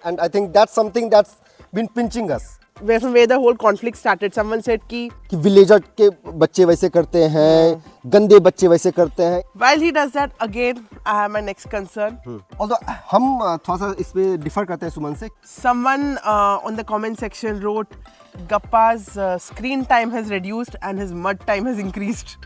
And I think that's something that's been pinching us. Where the whole conflict started. Someone said कि villager के बच्चे वैसे करते हैं, गंदे बच्चे वैसे करते हैं. while he does that, again I have my next concern. Although हम थोड़ा सा इस पे डिफर करते हैं सुमन से. Someone on the comment section wrote Gappa's screen time has reduced and his mud time has increased.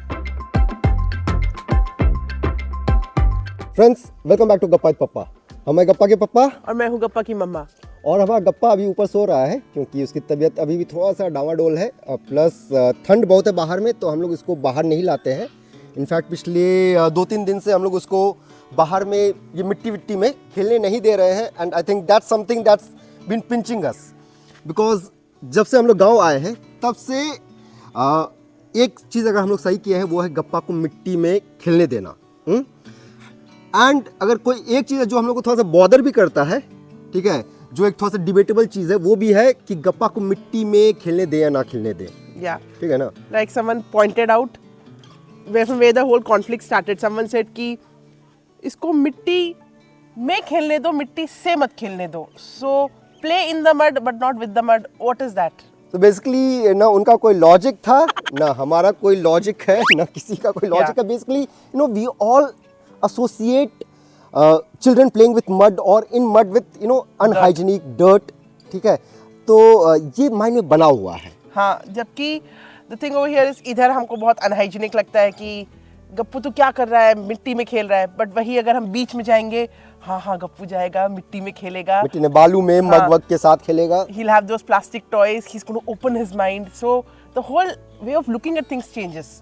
Friends, welcome back to गप्पा with पप्पा. हम हैं गप्पा के पप्पा और मैं हूँ गप्पा की मम्मा. और हमारा गप्पा अभी ऊपर सो रहा है क्योंकि उसकी तबीयत अभी भी थोड़ा सा डावाडोल है और प्लस ठंड बहुत है बाहर में, तो हम लोग इसको बाहर नहीं लाते हैं. इनफैक्ट पिछले 2-3 दिन से हम लोग उसको बाहर में ये मिट्टी विट्टी में खेलने नहीं दे रहे हैं. And I think that's something that's been pinching us because जब से हम लोग गाँव आए हैं तब से एक चीज़ अगर हम लोग सही किए हैं वो है गप्पा को मिट्टी में खेलने देना. एंड अगर कोई एक चीज़ है जो हम लोग को थोड़ा सा बॉदर भी करता है, ठीक है, जो एक थोड़ा सा डिबेटेबल चीज़ है, वो भी है कि गप्पा को मिट्टी में खेलने दे या ना खेलने दे. Yeah. ठीक है ना. Like someone pointed out where the whole conflict started. Someone said कि इसको मिट्टी में खेलने दो, मिट्टी से मत खेलने दो. So play in the mud but not with the mud. What is that? तो बेसिकली ना उनका कोई लॉजिक था ना हमारा कोई लॉजिक है ना किसी का कोई लॉजिक है. Basically we all associate children playing with mud or in mud with unhygienic dirt. ठीक है, तो ये माइंड में बना हुआ है. हाँ, जबकि the thing over here is इधर हमको बहुत अनहाइजीनिक लगता है कि गप्पू तो क्या कर रहा है, मिट्टी में खेल रहा है. बट वही अगर हम बीच में जाएंगे, हाँ गप्पू जाएगा, मिट्टी में खेलेगा, मिट्टी में बालू में मग वग के साथ खेलेगा. He'll have those plastic toys. He's going to open his mind. So the whole way of looking at things changes.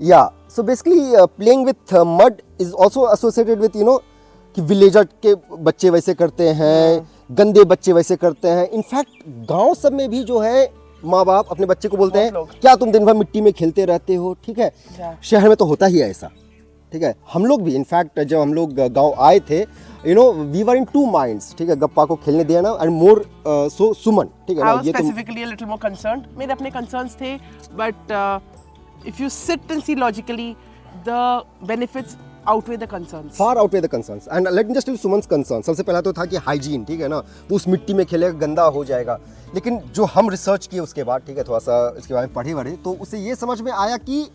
Yeah, so basically playing with mud is also associated with कि विलेजर के बच्चे वैसे करते हैं, गंदे बच्चे वैसे करते हैं. इनफैक्ट गांव सब में भी जो है माँ बाप अपने बच्चे को बोलते हैं क्या तुम दिन भर मिट्टी में खेलते रहते हो. ठीक है, शहर में तो होता ही है ऐसा. ठीक है, हम लोग भी इनफैक्ट जब हम लोग गांव आए थे we were in two minds. ठीक है, गप्पा को खेलने देना एंड मोर सो सुमन. ठीक है ना, ये specifically a little more concerned. मेरे अपने concerns थे, but if you sit and see logically, the benefits outweigh the concerns. Far outweigh the concerns. And let me just tell you Suman's concern. सबसे पहला तो था कि हाइजीन. ठीक है ना, वो उस मिट्टी में खेलेगा, गंदा हो जाएगा. लेकिन जो हम रिसर्च किए उसके बाद, ठीक है, थोड़ा सा इसके बारे में पढ़े वढ़े, तो उसे ये समझ में आया कि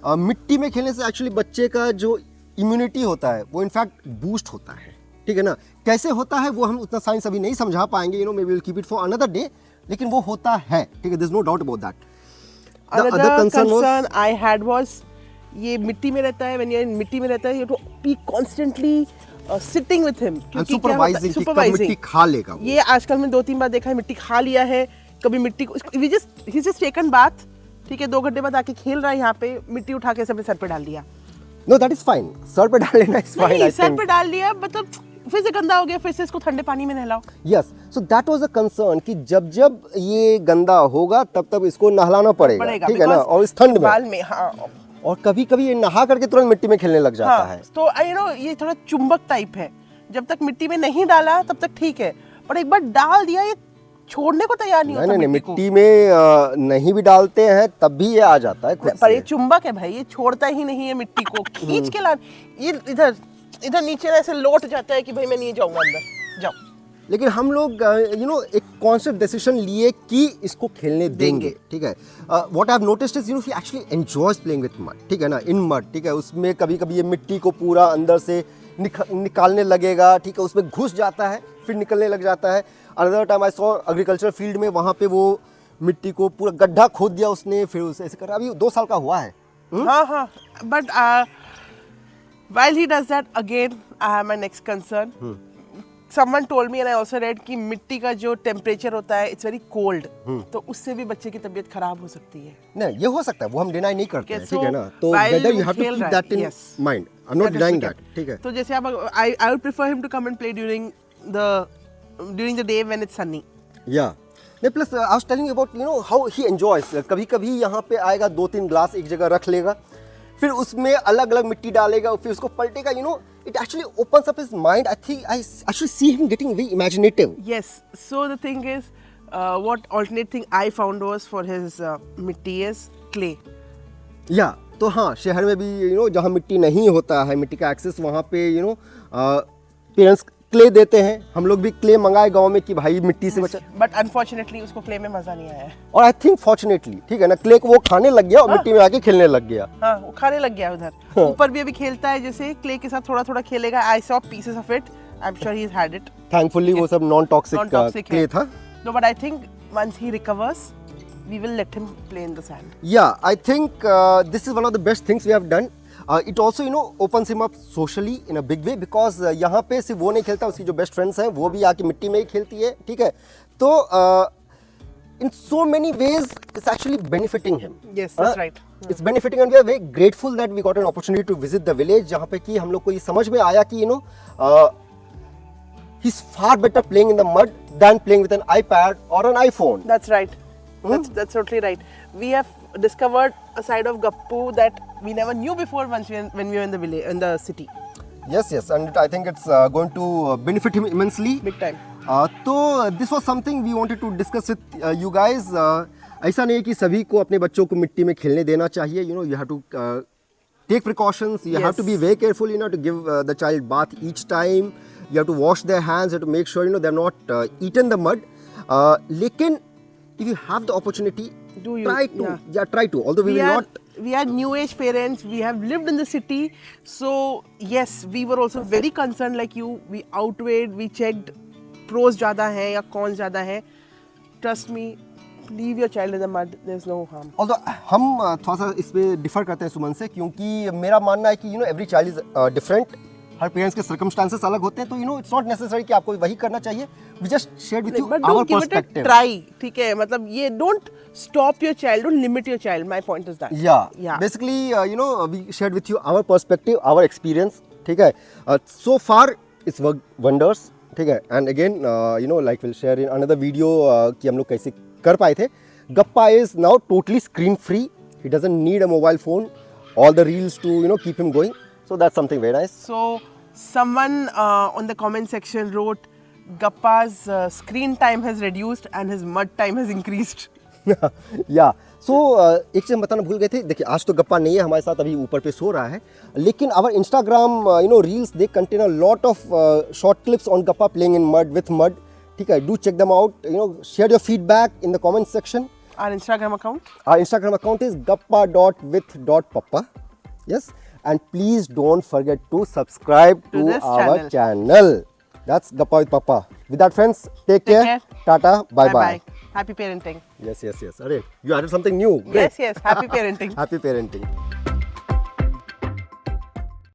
मिट्टी में खेलने से एक्चुअली बच्चे का जो इम्यूनिटी होता है वो इनफैक्ट बूस्ट होता है. ठीक है ना, कैसे होता है वो हम उतना साइंस अभी नहीं समझा पाएंगे. May we will keep it for another day, लेकिन वो होता है. ठीक है, there is no doubt about that. Another concern I had was ये मिट्टी में रहता है. when ये मिट्टी में रहता है, you have to be constantly sitting with him. क्योंकि सुपरवाइजिंग कि कब मिट्टी खा लेगा वो. ये आजकल में 2-3 बार देखा है, मिट्टी खा लिया है. कभी मिट्टी को he's just taken bath. ठीक है, 2 घंटे बाद आके खेल रहा है यहाँ पे, मिट्टी उठा के अपने सर पे डाल दिया. No, that is fine. Sir पे डाल लेना is fine. सर पे डाल दिया, मतलब फिर से गंदा हो गया, फिर से इसको ठंडे पानी में नहलाओ. Yes, so that was a concern कि जब जब ये गंदा होगा तब तब इसको नहलाना पड़ेगा. ठीक है ना, और इस ठंड में. हाँ. और कभी कभी ये नहा करके तुरंत मिट्टी में खेलने लग जाता है. तो ये थोड़ा चुंबक टाइप है. जब तक मिट्टी में नहीं डाला तब तक ठीक है, पर एक बार डाल दिया ये छोड़ने को तैयार नहीं होता. नहीं, मिट्टी में नहीं भी डालते हैं तब भी ये आ जाता है खुद से. पर ये चुंबक है भाई, ये छोड़ता ही नहीं है मिट्टी को. खींच के ला ये इधर नीचे ऐसे लौट जाता है कि भाई मैं नहीं जाऊंगा अंदर. जाओ. लेकिन हम लोग एक कॉन्शियस डिसीजन लिए कि इसको खेलने देंगे. ठीक है, what I have noticed is he actually enjoys playing with mud. ठीक है ना, इन मड. ठीक है, उसमें कभी कभी ये मिट्टी को पूरा अंदर से निकालने लगेगा. ठीक है, उसमें घुस जाता है फिर निकलने लग जाता है. Another time I saw agriculture field में, वहाँ पे वो मिट्टी को पूरा गड्ढा खोद दिया उसने, फिर उसे ऐसे कर. अभी 2 साल का हुआ है. हाँ, but while he does that, again I have my next concern. Someone told me and I also read कि मिट्टी का जो टेम्परेचर होता है it's very cold. तो उससे भी बच्चे की तबीयत खराब हो सकती है. नहीं, ये हो सकता है, वो हम डिनाई नहीं करते हैं. ठीक है ना, तो whether you have to keep that in mind. I'm not denying that. ठीक है. तो जैसे आप I would prefer him to come and play during the day when it's sunny. Yeah. नहीं, plus I was telling you about how he enjoys. कभी कभी यहाँ पे आएगा, 2-3 ग्लास एक जगह रख लेगा, फिर उसमें अलग अलग मिट्टी डालेगा, फिर उसको पलटेगा. It actually opens up his mind. I think I actually see him getting very imaginative. Yes. So the thing is, what alternate thing I found was for his मिट्टी is clay. Yeah. तो हाँ, शहर में भी जहाँ मिट्टी नहीं होता है, मिट्टी का एक्सेस, वहाँ पे पेरेंट्स क्ले देते हैं, हम लोग भी क्ले मंगाए गांव में कि भाई मिट्टी से बचा। बट अनफॉर्चुनेटली उसको क्ले में मजा नहीं आया है। और आई थिंक फॉर्चुनेटली, ठीक है ना, क्ले को वो खाने लग गया और मिट्टी में आके खेलने लग गया। हाँ, वो खाने लग गया उधर। ऊपर भी अभी खेलता है, जैसे क्ले के साथ थोड़ा थोड़ा खेलेगा। I saw pieces of it, I am sure he has had it. Thankfully वो सब नॉन टॉक्सिक क्ले था। No, but I think once he recovers we will let him play in the sand. Yeah, I think this is one of the best things we have done. It also, you know, opens him up socially in a big way because यहाँ पे सिर्फ वो नहीं खेलता, उसकी जो best friends हैं वो भी आके मिट्टी में ही खेलती है, ठीक है। तो in so many ways it's actually benefiting him. Yes, that's right. It's benefiting and we are very grateful that we got an opportunity to visit the village जहाँ पे कि हम लोग को ये समझ में आया कि he's far better playing in the mud than playing with an iPad or an iPhone. That's right. That's totally right. We have discovered a side of Gappu that we never knew before when we were in the village, in the city. Yes, and I think it's going to benefit him immensely. Big time. तो this was something we wanted to discuss with you guys. ऐसा नहीं है कि सभी को अपने बच्चों को मिट्टी में खेलने देना चाहिए. You know, you have to take precautions. You have to be very careful. You know, to give the child bath each time. You have to wash their hands. You have to make sure they're not eaten the mud. लेकिन if you have the opportunity, try to. Although we will not. We are new age parents. We have lived in the city, so yes, we were also very concerned like you. We outweighed, we checked pros ज़्यादा है या cons ज़्यादा है. Trust me, leave your child in the mud. There's no harm. Although हम थोड़ा सा इस पे डिफर करते हैं सुमन से, क्योंकि मेरा मानना है कि every child is different. Her parents के सर्कमस्टांसेस अलग होते हैं, तो इट्स नॉट नेसेसरी कि आपको वही करना चाहिए. We just share with you our perspective. Try, ठीक है, मतलब ये don't stop your child, don't limit your child. My point is that. Yeah basically we share with you our perspective, our experience, ठीक है. So far it's work wonders, ठीक है. And again like will share in another video कि हम लोग कैसे कर पाए थे. Gappa is now totally screen free. He doesn't need a mobile phone, all the reels to keep him going. So that's something very nice. So someone on the comment section wrote, Gappa's screen time has reduced and his mud time has increased. Yeah. So एक चीज़ हम बताना भूल गए थे. देखिए, आज तो गप्पा नहीं है हमारे साथ, अभी ऊपर पे सो रहा है. लेकिन our Instagram reels, they contain a lot of short clips on Gappa playing in mud with mud. ठीक है, do check them out. Share your feedback in the comment section. Our Instagram account? Our Instagram account is gappa.with.pappa. Yes. And please don't forget to subscribe to our channel. That's Gappa with Papa. With that, friends, take care. Tata. Bye. Happy parenting. Yes. Arey, you added something new. Great. Yes. Happy parenting. Happy parenting.